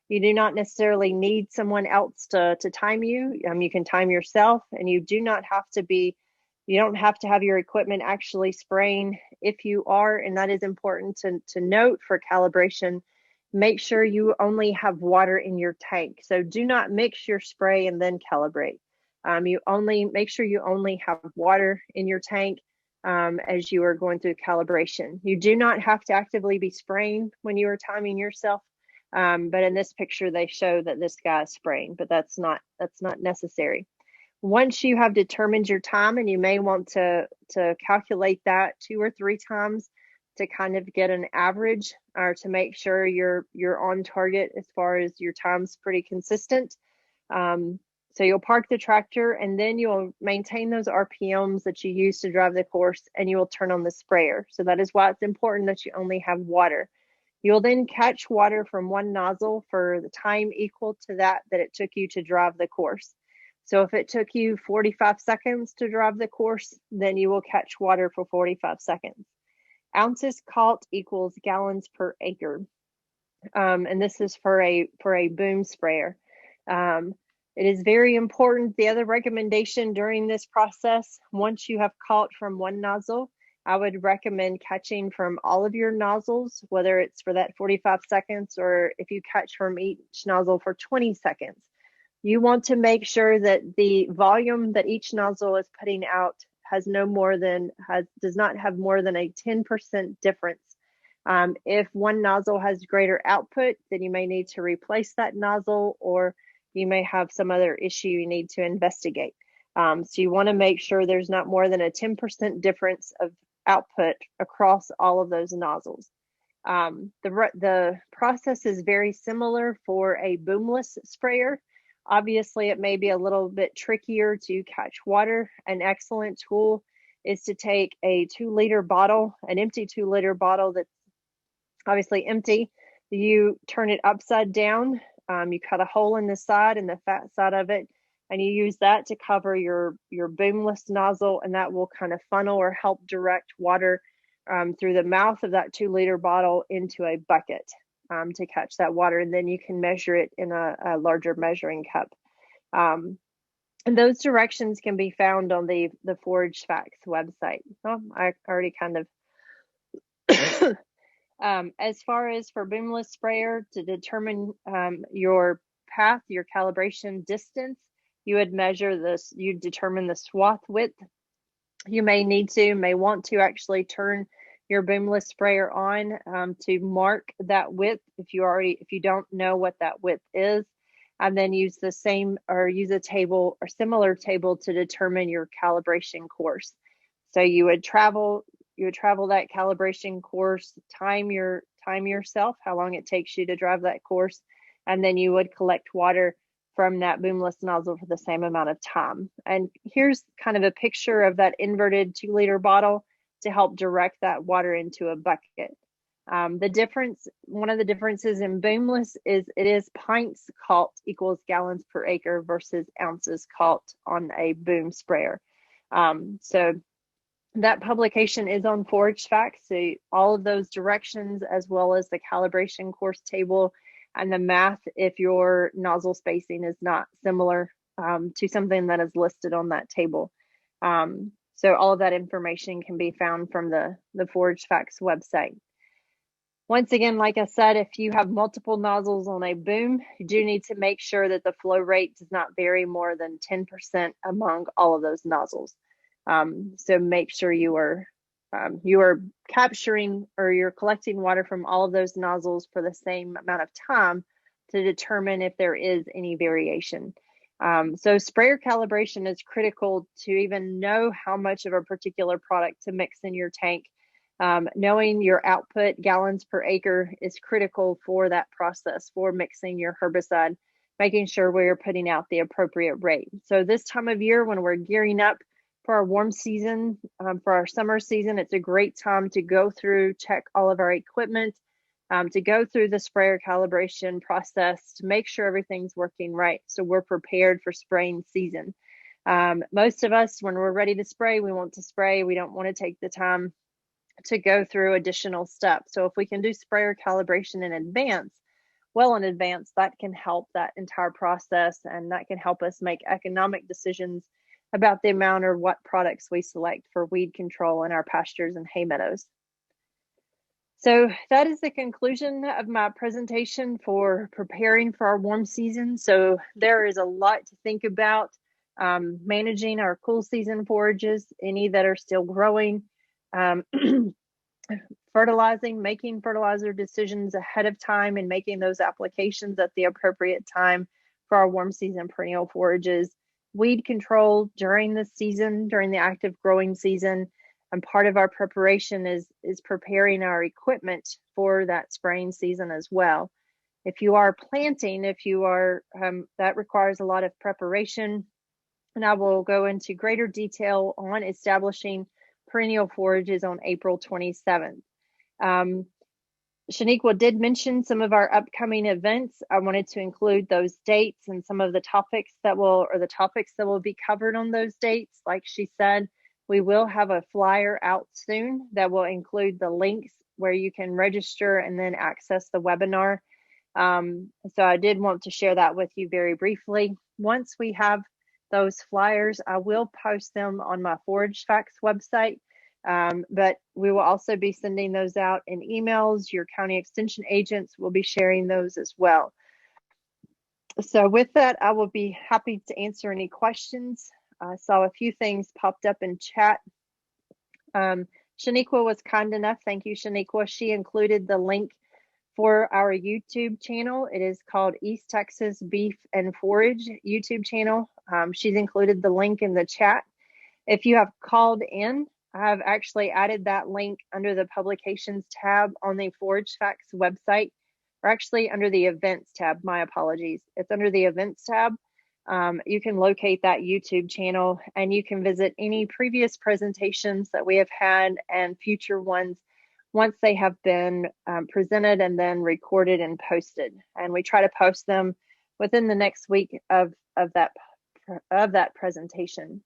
You do not necessarily need someone else to time you. You can time yourself, and you do not have to you don't have to have your equipment actually spraying. If you are, and that is important to note for calibration, make sure you only have water in your tank. So do not mix your spray and then calibrate. You only make sure you only have water in your tank as you are going through calibration. You do not have to actively be spraying when you are timing yourself. But in this picture, they show that this guy is spraying, but that's not necessary. Once you have determined your time, and you may want to calculate that 2 or 3 times to kind of get an average, or to make sure you're on target as far as your time's pretty consistent. So you'll park the tractor, and then you'll maintain those RPMs that you use to drive the course, and you will turn on the sprayer. So that is why it's important that you only have water. You'll then catch water from one nozzle for the time equal to that it took you to drive the course. So if it took you 45 seconds to drive the course, then you will catch water for 45 seconds. Ounces caught equals gallons per acre. And this is for a boom sprayer. It is very important. The other recommendation during this process, once you have caught from one nozzle, I would recommend catching from all of your nozzles, whether it's for that 45 seconds or if you catch from each nozzle for 20 seconds. You want to make sure that the volume that each nozzle is putting out does not have more than a 10% difference. If one nozzle has greater output, then you may need to replace that nozzle, or you may have some other issue you need to investigate. So you want to make sure there's not more than a 10% difference of output across all of those nozzles. The process is very similar for a Boomless sprayer. Obviously, it may be a little bit trickier to catch water. An excellent tool is to take a 2-liter bottle, an empty 2-liter bottle that's obviously empty. You turn it upside down. You cut a hole in the side and the fat side of it, and you use that to cover your Boomless nozzle, and that will kind of funnel or help direct water through the mouth of that 2-liter bottle into a bucket to catch that water, and then you can measure it in a larger measuring cup. And those directions can be found on the Forage Facts website. Oh, I already kind of as far as for Boomless sprayer, to determine your path, your calibration distance, you would measure this, you determine the swath width. You may want to actually turn your Boomless sprayer on to mark that width if you don't know what that width is. and then use the same or use a table or similar table to determine your calibration course. So you would travel that calibration course, time yourself, how long it takes you to drive that course, and then you would collect water from that Boomless nozzle for the same amount of time. And here's kind of a picture of that inverted 2-liter bottle to help direct that water into a bucket. One of the differences in Boomless is it is pints caught equals gallons per acre versus ounces caught on a boom sprayer. So that publication is on Forage Facts. So all of those directions, as well as the calibration course table and the math, if your nozzle spacing is not similar to something that is listed on that table. So all of that information can be found from the Forage Facts website. Once again, like I said, if you have multiple nozzles on a boom, you do need to make sure that the flow rate does not vary more than 10% among all of those nozzles. So make sure you are capturing or you're collecting water from all of those nozzles for the same amount of time to determine if there is any variation. So sprayer calibration is critical to even know how much of a particular product to mix in your tank. Knowing your output gallons per acre is critical for that process for mixing your herbicide, making sure where you're putting out the appropriate rate. So this time of year when we're gearing up for our warm season, for our summer season, it's a great time to go through, check all of our equipment, to go through the sprayer calibration process to make sure everything's working right so we're prepared for spraying season. Most of us, when we're ready to spray, we want to spray. We don't want to take the time to go through additional steps. So if we can do sprayer calibration in advance, well in advance, that can help that entire process, and that can help us make economic decisions about the amount or what products we select for weed control in our pastures and hay meadows. So that is the conclusion of my presentation for preparing for our warm season. So there is a lot to think about, managing our cool season forages, any that are still growing, fertilizing, making fertilizer decisions ahead of time and making those applications at the appropriate time for our warm season perennial forages, weed control during the season, during the active growing season. And part of our preparation is preparing our equipment for that spraying season as well. If you are planting, that requires a lot of preparation, and I will go into greater detail on establishing perennial forages on April 27th. Shaniqua did mention some of our upcoming events. I wanted to include those dates and some of the topics that will be covered on those dates. Like she said, we will have a flyer out soon that will include the links where you can register and then access the webinar. So I did want to share that with you very briefly. Once we have those flyers, I will post them on my Forage Facts website, but we will also be sending those out in emails. Your county extension agents will be sharing those as well. So with that, I will be happy to answer any questions. I saw a few things popped up in chat. Shaniqua was kind enough. Thank you, Shaniqua. She included the link for our YouTube channel. It is called East Texas Beef and Forage YouTube channel. She's included the link in the chat. If you have called in, I have actually added that link under the publications tab on the Forage Facts website, or actually under the events tab. My apologies. It's under the events tab. You can locate that YouTube channel, and you can visit any previous presentations that we have had and future ones once they have been presented and then recorded and posted. And we try to post them within the next week of that presentation.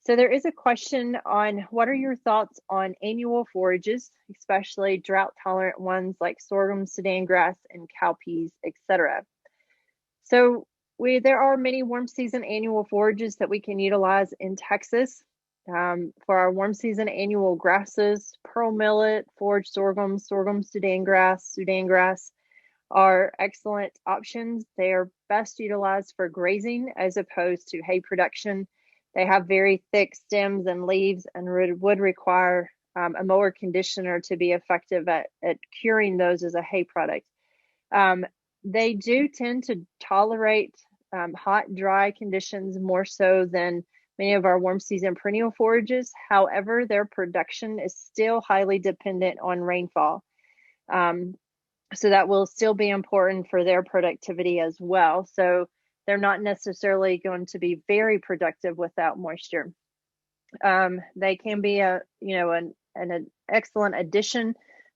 So there is a question on what are your thoughts on annual forages, especially drought tolerant ones like sorghum, Sudan grass, and cowpeas, etc. So there are many warm season annual forages that we can utilize in Texas. For our warm season annual grasses, pearl millet, forage sorghum, Sudan grass are excellent options. They are best utilized for grazing as opposed to hay production. They have very thick stems and leaves and would require a mower conditioner to be effective at curing those as a hay product. They do tend to tolerate hot, dry conditions more so than many of our warm season perennial forages. However, their production is still highly dependent on rainfall. So that will still be important for their productivity as well. So they're not necessarily going to be very productive without moisture. They can be an excellent addition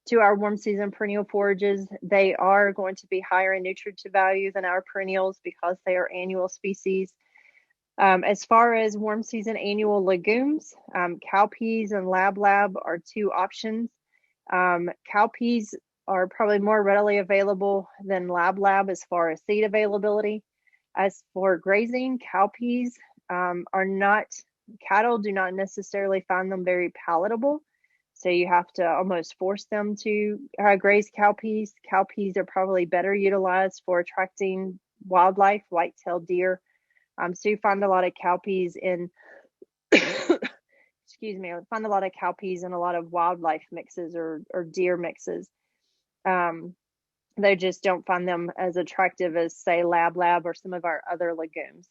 to our warm season perennial forages. They are going to be higher in nutritive value than our perennials because they are annual species. As far as warm season annual legumes, cowpeas and lab are two options. Cowpeas are probably more readily available than lab as far as seed availability. As for grazing, cowpeas are not, cattle do not necessarily find them very palatable. So you have to almost force them to graze cowpeas. Cowpeas are probably better utilized for attracting wildlife, white-tailed deer. So you find a lot of cowpeas in, excuse me, I find a lot of cowpeas in a lot of wildlife mixes or deer mixes. They just don't find them as attractive as, say, lab or some of our other legumes.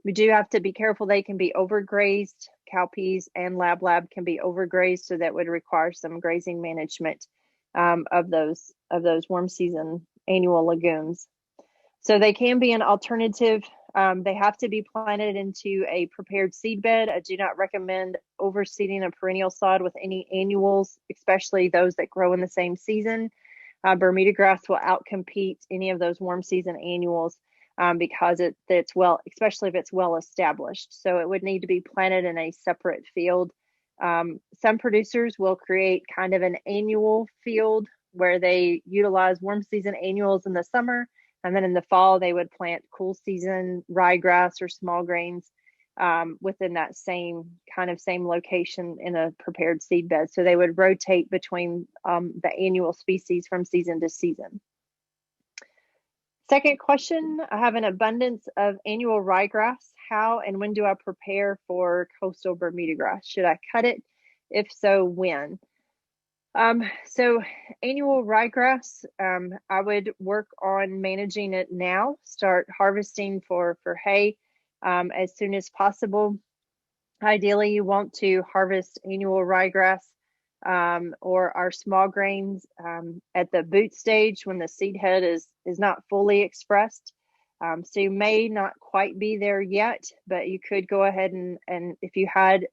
We do have to be careful. They can be overgrazed. Cowpeas and lab can be overgrazed, so that would require some grazing management of those warm season annual legumes. So they can be an alternative. They have to be planted into a prepared seed bed. I do not recommend overseeding a perennial sod with any annuals, especially those that grow in the same season. Bermuda grass will outcompete any of those warm season annuals because it's well, especially if it's well established. So it would need to be planted in a separate field. Some producers will create kind of an annual field where they utilize warm season annuals in the summer, and then in the fall they would plant cool season ryegrass or small grains within that same location in a prepared seed bed. So they would rotate between the annual species from season to season. Second question, I have an abundance of annual ryegrass. How and when do I prepare for coastal Bermuda grass? Should I cut it? If so, when? So annual ryegrass, I would work on managing it now, start harvesting for hay as soon as possible. Ideally, you want to harvest annual ryegrass or our small grains at the boot stage when the seed head is not fully expressed. So you may not quite be there yet, but you could go ahead and if you had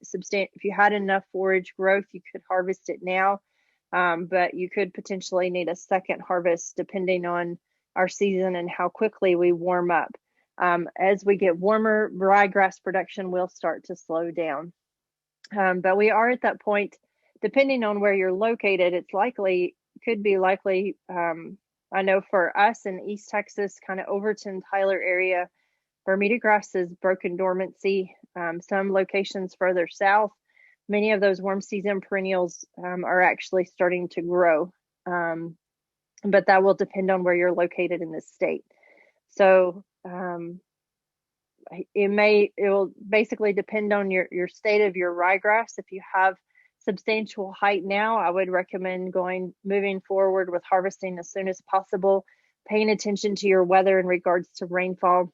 enough forage growth, you could harvest it now. But you could potentially need a second harvest depending on our season and how quickly we warm up. As we get warmer, ryegrass production will start to slow down. But we are at that point, depending on where you're located, could be likely. I know for us in East Texas, kind of Overton, Tyler area, Bermuda grass is broken dormancy. Some locations further south, many of those warm season perennials are actually starting to grow. But that will depend on where you're located in the state. So it will basically depend on your state of your ryegrass. If you have substantial height now, I would recommend moving forward with harvesting as soon as possible, paying attention to your weather in regards to rainfall,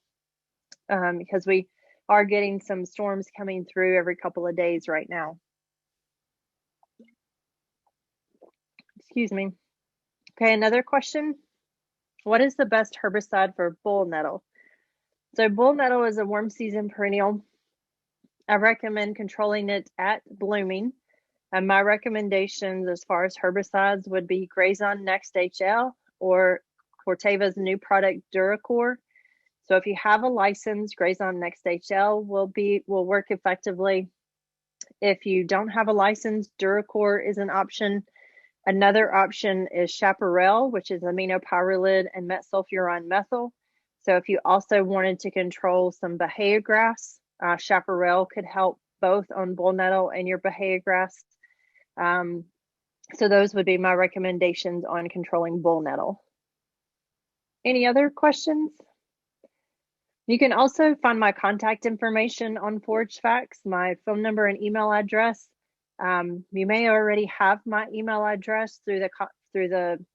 because we are getting some storms coming through every couple of days right now. Excuse me. Okay, another question. What is the best herbicide for bull nettle? So bull nettle is a warm season perennial. I recommend controlling it at blooming. And my recommendations as far as herbicides would be Grazon Next HL or Corteva's new product Duracor. So if you have a license, Grazon Next HL will work effectively. If you don't have a license, Duracor is an option. Another option is Chaparral, which is aminopyrrolid and metsulfuron methyl. So if you also wanted to control some Bahia grass, Chaparral could help both on bull nettle and your Bahia grass. So those would be my recommendations on controlling bull nettle. Any other questions? You can also find my contact information on Forage Facts, my phone number and email address. You may already have my email address through the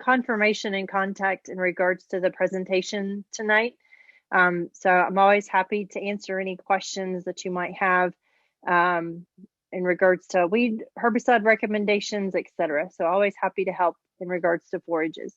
confirmation and contact in regards to the presentation tonight. So I'm always happy to answer any questions that you might have in regards to weed, herbicide recommendations, etc. So always happy to help in regards to forages.